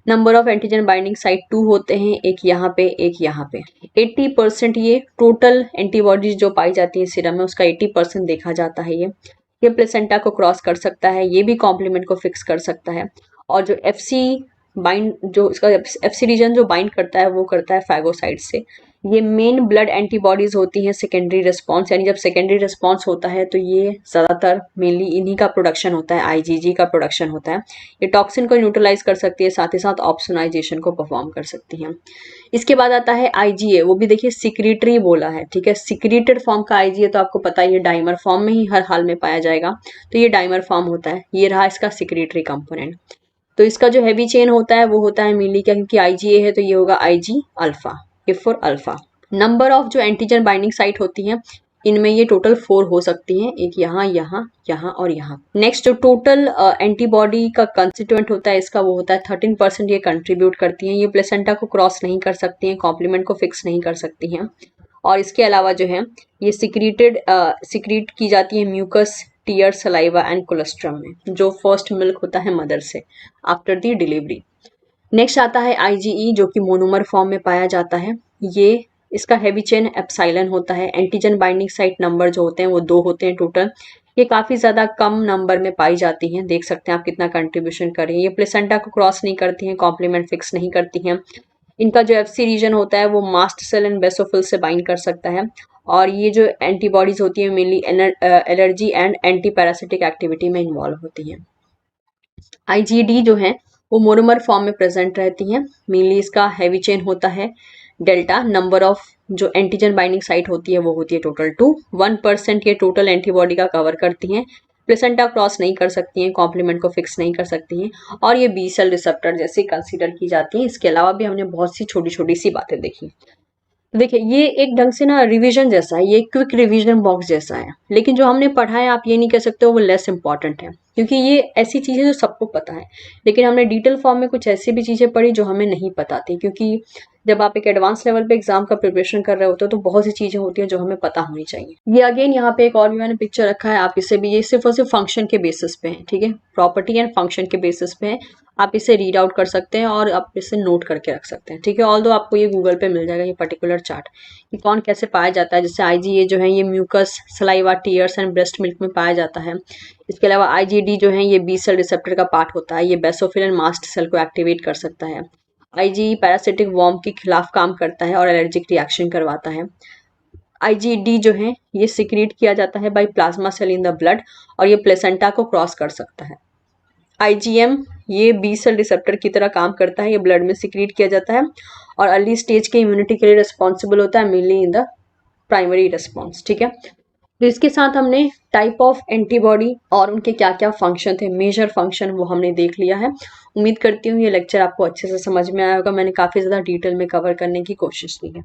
Number of antigen binding site 2 होते हैं, एक यहाँ पे एक यहाँ पे। 80% ये टोटल एंटीबॉडीज जो पाई जाती है सीरम में उसका 80% देखा जाता है। ये प्लेसेंटा को क्रॉस कर सकता है, ये भी कॉम्प्लीमेंट को फिक्स कर सकता है। और जो एफसी बाइंड, जो इसका एफसी रीजन जो बाइंड करता है वो करता है फैगोसाइट से। ये मेन ब्लड एंटीबॉडीज होती हैं सेकेंडरी रिस्पॉन्स, यानी जब सेकेंडरी रिस्पॉन्स होता है तो ये ज़्यादातर मेनली इन्हीं का प्रोडक्शन होता है, आईजीजी का प्रोडक्शन होता है। ये टॉक्सिन को न्यूट्रलाइज कर सकती है, साथ ही साथ ऑप्सोनाइजेशन को परफॉर्म कर सकती है। इसके बाद आता है आईजीए, वो भी देखिए सिक्रीटरी बोला है, ठीक है। सिक्रीटेड फॉर्म का आईजीए तो आपको पता ही है डाइमर फॉर्म में ही हर हाल में पाया जाएगा, तो ये डाइमर फॉर्म होता है। ये रहा इसका सिक्रीटरी कंपोनेंट। तो इसका जो हैवी चेन होता है वो होता है मेनली क्या, क्योंकि आईजीए है तो ये होगा IG alpha, if for alpha. Number of जो एंटीजन बाइंडिंग साइट होती हैं इनमें ये टोटल 4 हो सकती हैं, एक यहाँ यहाँ यहाँ और यहाँ। नेक्स्ट जो टोटल एंटीबॉडी का कंस्टिट्यूएंट होता है इसका वो होता है 13% ये कंट्रीब्यूट करती हैं। ये प्लेसेंटा को क्रॉस नहीं कर सकती हैं, कॉम्प्लीमेंट को फिक्स नहीं कर सकती हैं। और इसके अलावा जो है ये सिक्रीट की जाती है mucus, tear, saliva and colostrum में, जो फर्स्ट मिल्क होता है मदर से आफ्टर दी डिलीवरी। नेक्स्ट आता है आईजीई जो कि मोनोमर फॉर्म में पाया जाता है। ये इसका हैवी चेन एप्सिलॉन होता है। एंटीजन बाइंडिंग साइट नंबर जो होते हैं वो 2 होते हैं टोटल। ये काफ़ी ज़्यादा कम नंबर में पाई जाती हैं, देख सकते हैं आप कितना कंट्रीब्यूशन कर रही है। ये प्लेसेंटा को क्रॉस नहीं करती हैं, कॉम्प्लीमेंट फिक्स नहीं करती हैं। इनका जो एफसी रीजन होता है वो मास्ट सेल एंड बेसोफिल से बाइंड कर सकता है। और ये जो एंटीबॉडीज होती है mainly allergy and anti parasitic activity में इन्वॉल्व होती हैं। आईजीडी जो है वो मोनोमर फॉर्म में प्रेजेंट रहती हैं। मेनली इसका हैवी चेन होता है डेल्टा। नंबर ऑफ जो एंटीजन बाइंडिंग साइट होती है वो होती है टोटल 2। 1% ये टोटल एंटीबॉडी का कवर करती हैं। प्लेसेंटा क्रॉस नहीं कर सकती हैं, कॉम्प्लीमेंट को फिक्स नहीं कर सकती हैं, और ये बी सेल रिसेप्टर जैसे कंसीडर की जाती हैं। इसके अलावा भी हमने बहुत सी छोटी छोटी सी बातें देखी। देखिए ये एक ढंग से ना रिवीजन जैसा है, ये क्विक रिवीजन बॉक्स जैसा है, लेकिन जो हमने पढ़ा है आप ये नहीं कह सकते हो वो लेस इंपॉर्टेंट है, क्योंकि ये ऐसी चीज़ें जो सबको पता है। लेकिन हमने डिटेल फॉर्म में कुछ ऐसी भी चीज़ें पढ़ी जो हमें नहीं पता थी, क्योंकि जब आप एक एडवांस लेवल पे एग्जाम का प्रिपरेशन कर रहे होते हो तो बहुत सी चीज़ें होती हैं जो हमें पता होनी चाहिए। ये अगेन यहाँ पे एक और भी मैंने पिक्चर रखा है, आप इसे भी, ये सिर्फ और सिर्फ फंक्शन के बेसिस पे है, ठीक है, प्रॉपर्टी एंड फंक्शन के बेसिस पे है। आप इसे रीड आउट कर सकते हैं और आप इसे नोट करके रख सकते हैं, ठीक है। ऑल्दो आपको ये गूगल पे मिल जाएगा ये पर्टिकुलर चार्ट कि कौन कैसे पाया जाता है। जैसे आईजीए जो है ये mucus, saliva, tears and breast milk में पाया जाता है। इसके अलावा आईजीडी जो है ये बी सेल रिसेप्टर का पार्ट होता है, ये बेसोफिल एंड मास्ट सेल को एक्टिवेट कर सकता है। आईजी पैरासिटिक वॉर्म के खिलाफ काम करता है और एलर्जिक रिएक्शन करवाता है। आईजीडी जो है ये सिक्रीट किया जाता है by plasma cell in the blood, और ये प्लेसेंटा को क्रॉस कर सकता है। आईजीएम ये बी सेल रिसेप्टर की तरह काम करता है, ये ब्लड में सिक्रीट किया जाता है और अर्ली स्टेज के इम्यूनिटी के लिए रिस्पॉन्सिबल होता है, mainly in the primary response, ठीक है। तो इसके साथ हमने टाइप ऑफ एंटीबॉडी और उनके क्या क्या फंक्शन थे, मेजर फंक्शन, वो हमने देख लिया है। उम्मीद करती हूँ ये लेक्चर आपको अच्छे से समझ में आया होगा। मैंने काफ़ी ज़्यादा डिटेल में कवर करने की कोशिश की है।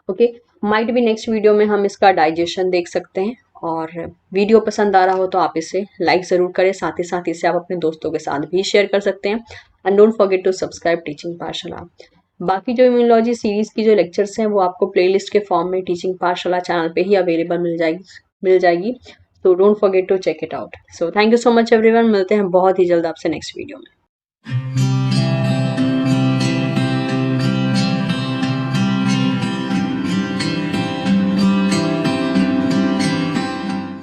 ओके, माइट भी नेक्स्ट वीडियो में हम इसका डाइजेशन देख सकते हैं। और वीडियो पसंद आ रहा हो तो आप इसे लाइक ज़रूर करें, साथ ही साथ इसे आप अपने दोस्तों के साथ भी शेयर कर सकते हैं। And don't forget to subscribe teaching Pathshala. बाकी जो इम्यूनोलॉजी सीरीज़ की जो लेक्चर्स हैं वो आपको प्लेलिस्ट के फॉर्म में टीचिंग पाठशाला चैनल पे ही अवेलेबल मिल जाएगी। So don't forget to check it out. So thank you so much everyone. मिलते हैं बहुत ही जल्द आपसे नेक्स्ट वीडियो में।